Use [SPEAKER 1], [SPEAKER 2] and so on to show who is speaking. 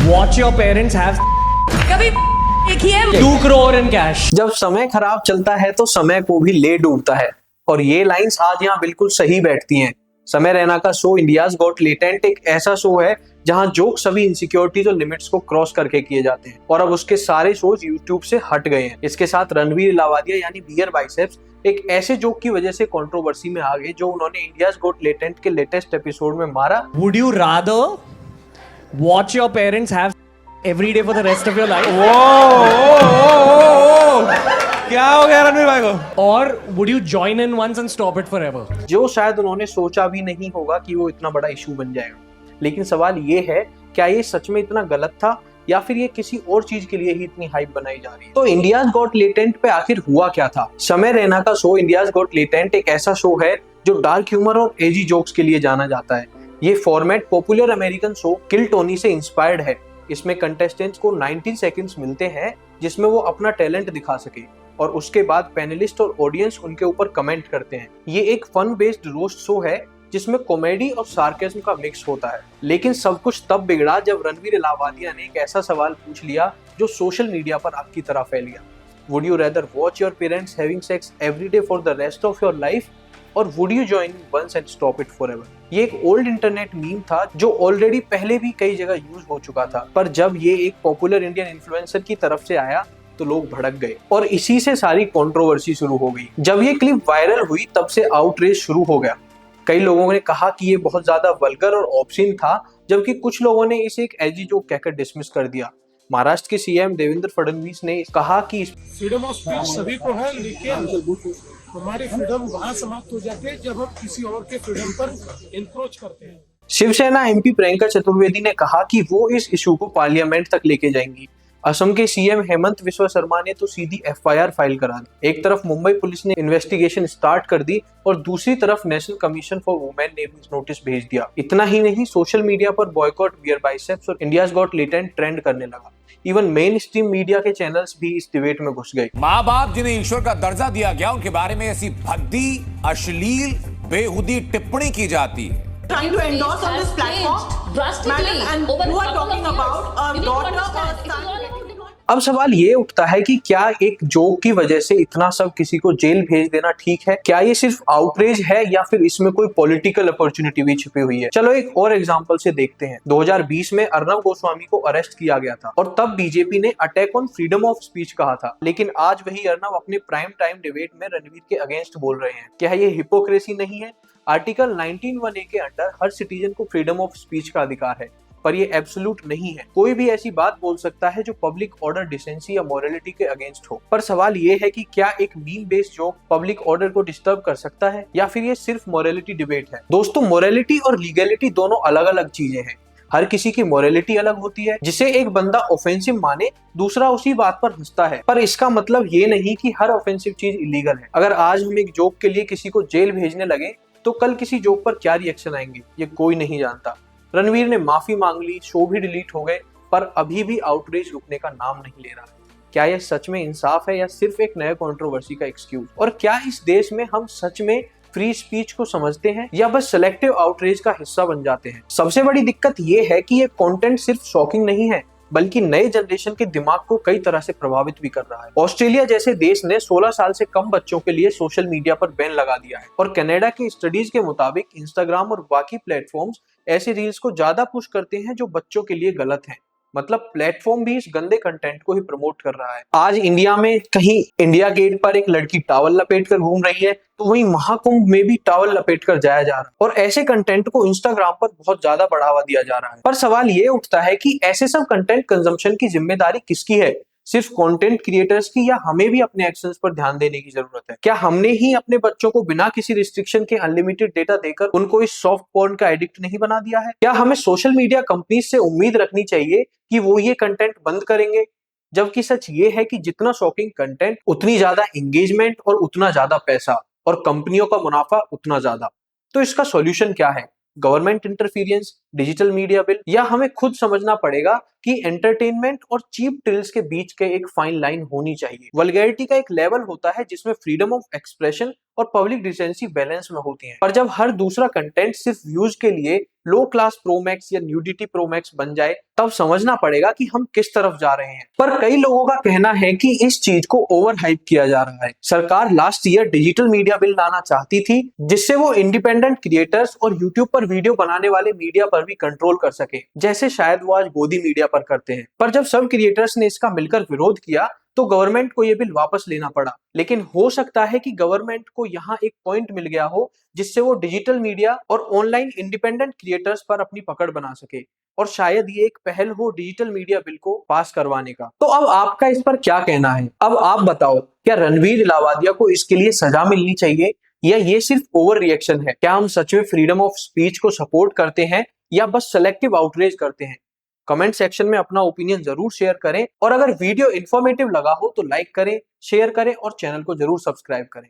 [SPEAKER 1] Watch your parents have
[SPEAKER 2] कभी एक ही है
[SPEAKER 1] 2 crore in cash.
[SPEAKER 3] जब समय खराब चलता है तो समय को भी ले डूबता है, और ये लाइंस आज यहाँ बिल्कुल सही बैठती हैं। समय रैना का शो इंडियाज गॉट लेटेंट एक ऐसा शो है जहां जोक सभी इनसिक्योरिटीज और लिमिट्स को क्रॉस करके किए जाते हैं, और अब उसके सारे शोज यूट्यूब से हट गए हैं। इसके साथ रणवीर इलाहाबादिया यानी बियर बाइसेप्स एक ऐसे जोक की वजह से कंट्रोवर्सी में आ गए जो उन्होंने इंडियाज गॉट लेटेंट के लेटेस्ट एपिसोड में मारा।
[SPEAKER 1] Would you rather watch your parents have every day for the rest of your life,
[SPEAKER 4] क्या हो गया रणवीर भाई को?
[SPEAKER 1] or would you join in once and stop it forever?
[SPEAKER 3] जो शायद उन्होंने सोचा भी नहीं होगा कि वो इतना बड़ा इशू बन जाएगा। लेकिन सवाल ये है, क्या ये सच में इतना गलत था या फिर ये किसी और चीज के लिए ही इतनी हाइप बनाई जा रही है? तो इंडियाज गॉट लेटेंट पे आखिर हुआ क्या था? समय रैना का शो इंडियाज गॉट लेटेंट एक ऐसा शो है जो डार्क ह्यूमर और एजी जोक्स के लिए जाना जाता है। ये फॉर्मेट पॉपुलर अमेरिकन शो किल टोनी से इंस्पायर्ड है। इसमें कंटेस्टेंट्स को 90 सेकंड्स मिलते हैं जिसमें वो अपना टैलेंट दिखा सके, और उसके बाद पैनलिस्ट और ऑडियंस उनके ऊपर कमेंट करते हैं। ये एक फन बेस्ड रोस्ट शो है जिसमें कॉमेडी और सार्केज्म का मिक्स होता है। लेकिन सब कुछ तब बिगड़ा जब रणवीर इलाहाबादिया ने एक ऐसा सवाल पूछ लिया जो सोशल मीडिया पर आग की तरह फैल गया। Would you rather watch your parents having sex every day for the rest of your life, और would you join once and stop it forever? ये एक ओल्ड इंटरनेट मीम था जो ऑलरेडी पहले भी कई जगह यूज हो चुका था, पर जब ये एक पॉपुलर इंडियन इन्फ्लुएंसर की तरफ से आया तो लोग भड़क गए, और इसी से सारी कंट्रोवर्सी शुरू हो गई। जब ये क्लिप वायरल हुई तब से आउटरेज शुरू हो गया। कई लोगों ने कहा कि ये बहुत ज्यादा वल्गर और ऑब्सीन था, जबकि कुछ लोगों ने इसे एक एजी जोक कहकर डिसमिस कर दिया। महाराष्ट्र के सीएम देवेंद्र फडणवीस ने कहा कि
[SPEAKER 5] फ्रीडम ऑफ स्पीच सभी को है, लेकिन हमारी फ्रीडम वहाँ समाप्त हो जाती है जब हम किसी और के फ्रीडम पर इंक्रोच करते हैं।
[SPEAKER 3] शिवसेना एमपी प्रियंका चतुर्वेदी ने कहा कि वो इस इशू को पार्लियामेंट तक लेके जाएंगी। असम के सीएम हेमंत बिस्वा शर्मा ने तो सीधी एफआईआर फाइल करा दी। एक तरफ मुंबई पुलिस ने इन्वेस्टिगेशन स्टार्ट कर दी और दूसरी तरफ नेशनल कमीशन फॉर वुमेन ने भी नोटिस भेज दिया। इतना ही नहीं, सोशल मीडिया पर बॉयकॉट बियर बाइसेप्स और इंडियाज गॉट लेटेंट ट्रेंड करने लगा। इवन मेन स्ट्रीम मीडिया के चैनल्स भी इस डिबेट में घुस गए।
[SPEAKER 6] माँ बाप जिन्हें ईश्वर का दर्जा दिया गया उनके बारे में ऐसी भद्दी, अश्लील, बेहुदी टिप्पणी की जाती है।
[SPEAKER 7] Trying to endorse on this platform,
[SPEAKER 2] drastically,
[SPEAKER 7] madam, and you are talking about a daughter or son.
[SPEAKER 3] अब सवाल ये उठता है कि क्या एक जोक की वजह से इतना सब किसी को जेल भेज देना ठीक है? क्या ये सिर्फ आउटरेज है या फिर इसमें कोई पॉलिटिकल अपॉर्चुनिटी भी छिपी हुई है? चलो एक और एग्जांपल से देखते हैं। 2020 में अर्नब गोस्वामी को अरेस्ट किया गया था और तब बीजेपी ने attack on freedom of speech कहा था। लेकिन आज वही अर्नब अपने प्राइम टाइम डिबेट में रणवीर के अगेंस्ट बोल रहे हैं। क्या ये हिपोक्रेसी नहीं है? आर्टिकल 19(1)(a) के अंडर हर सिटीजन को फ्रीडम ऑफ स्पीच का अधिकार है, पर ये एब्सोल्यूट नहीं है। कोई भी ऐसी बात बोल सकता है जो पब्लिक ऑर्डर, डिसेंसी या मोरालिटी के अगेंस्ट हो। पर सवाल ये है कि क्या एक meme based joke public order को डिस्टर्ब कर सकता है या फिर ये सिर्फ मोरालिटी डिबेट है? दोस्तों, मोरालिटी और लीगलिटी दोनों अलग अलग चीजें हैं। हर किसी की मोरालिटी अलग होती है। जिसे एक बंदा ऑफेंसिव माने, दूसरा उसी बात पर हंसता है, पर इसका मतलब ये नहीं कि हर ऑफेंसिव चीज इलीगल है। अगर आज हम एक जोक के लिए किसी को जेल भेजने लगे तो कल किसी जोक पर क्या रिएक्शन आएंगे ये कोई नहीं जानता। रणवीर ने माफी मांग ली, शो भी डिलीट हो गए, पर अभी भी आउटरीच रुकने का नाम नहीं ले रहा। क्या यह सच में इंसाफ है या सिर्फ एक नया कंट्रोवर्सी का एक्सक्यूज? और क्या इस देश में हम सच में फ्री स्पीच को समझते हैं या बस सेलेक्टिव आउटरीच का हिस्सा बन जाते हैं? सबसे बड़ी दिक्कत ये है कि ये कंटेंट सिर्फ शॉकिंग नहीं है, बल्कि नए जनरेशन के दिमाग को कई तरह से प्रभावित भी कर रहा है। ऑस्ट्रेलिया जैसे देश ने 16 साल से कम बच्चों के लिए सोशल मीडिया पर बैन लगा दिया है, और कनाडा की स्टडीज के मुताबिक इंस्टाग्राम और बाकी प्लेटफॉर्म्स ऐसे रील्स को ज्यादा पुश करते हैं जो बच्चों के लिए गलत हैं। मतलब प्लेटफॉर्म भी इस गंदे कंटेंट को ही प्रमोट कर रहा है। आज इंडिया में कहीं इंडिया गेट पर एक लड़की टॉवल लपेट कर घूम रही है, तो वहीं महाकुंभ में भी टॉवल लपेट कर जाया जा रहा है, और ऐसे कंटेंट को इंस्टाग्राम पर बहुत ज्यादा बढ़ावा दिया जा रहा है। पर सवाल ये उठता है कि ऐसे सब कंटेंट कंजम्पशन की जिम्मेदारी किसकी है? सिर्फ कंटेंट क्रिएटर्स की, या हमें भी अपने एक्शंस पर ध्यान देने की जरूरत है? क्या हमने ही अपने बच्चों को बिना किसी रिस्ट्रिक्शन के अनलिमिटेड डेटा देकर उनको इस सॉफ्ट पोर्न का एडिक्ट नहीं बना दिया है? क्या हमें सोशल मीडिया कंपनीज से उम्मीद रखनी चाहिए कि वो ये कंटेंट बंद करेंगे? जबकि सच ये है कि जितना शॉकिंग कंटेंट, उतनी ज्यादा एंगेजमेंट और उतना ज्यादा पैसा, और कंपनियों का मुनाफा उतना ज्यादा। तो इसका सॉल्यूशन क्या है? गवर्नमेंट इंटरफीरेंस, डिजिटल मीडिया बिल, या हमें खुद समझना पड़ेगा कि एंटरटेनमेंट और चीप थ्रिल्स के बीच के एक फाइन लाइन होनी चाहिए। वल्गैरिटी का एक लेवल होता है जिसमें फ्रीडम ऑफ एक्सप्रेशन और पब्लिक डिसेंसी बैलेंस में होती है, पर जब हर दूसरा कंटेंट सिर्फ व्यूज के लिए लो क्लास प्रो मैक्स या न्यूडिटी प्रो मैक्स बन जाए, तब समझना पड़ेगा कि हम किस तरफ जा रहे हैं। पर कई लोगों का कहना है कि इस चीज को ओवर हाइप किया जा रहा है। सरकार last year digital media bill लाना चाहती थी जिससे वो इंडिपेंडेंट क्रिएटर्स और यूट्यूब पर वीडियो बनाने वाले मीडिया पर भी कंट्रोल कर सके, जैसे शायद वो आज गोदी मीडिया पर करते हैं। पर जब सब क्रिएटर्स ने इसका मिलकर विरोध किया तो गवर्नमेंट को ये बिल वापस लेना पड़ा। लेकिन हो सकता है कि गवर्नमेंट को यहाँ एक पॉइंट मिल गया हो जिससे वो डिजिटल मीडिया और ऑनलाइन इंडिपेंडेंट क्रिएटर्स पर अपनी पकड़ बना सके, और शायद ये एक पहल हो डिजिटल मीडिया बिल को पास करवाने का। तो अब आपका इस पर क्या कहना है? अब आप बताओ, क्या रणवीर इलाहाबादिया को इसके लिए सजा मिलनी चाहिए या ये सिर्फ ओवर रिएक्शन है? क्या हम सच में फ्रीडम ऑफ स्पीच को सपोर्ट करते हैं या बस सेलेक्टिव आउटरीच करते हैं? कमेंट सेक्शन में अपना ओपिनियन जरूर शेयर करें, और अगर वीडियो इंफॉर्मेटिव लगा हो तो लाइक करें, शेयर करें और चैनल को जरूर सब्सक्राइब करें।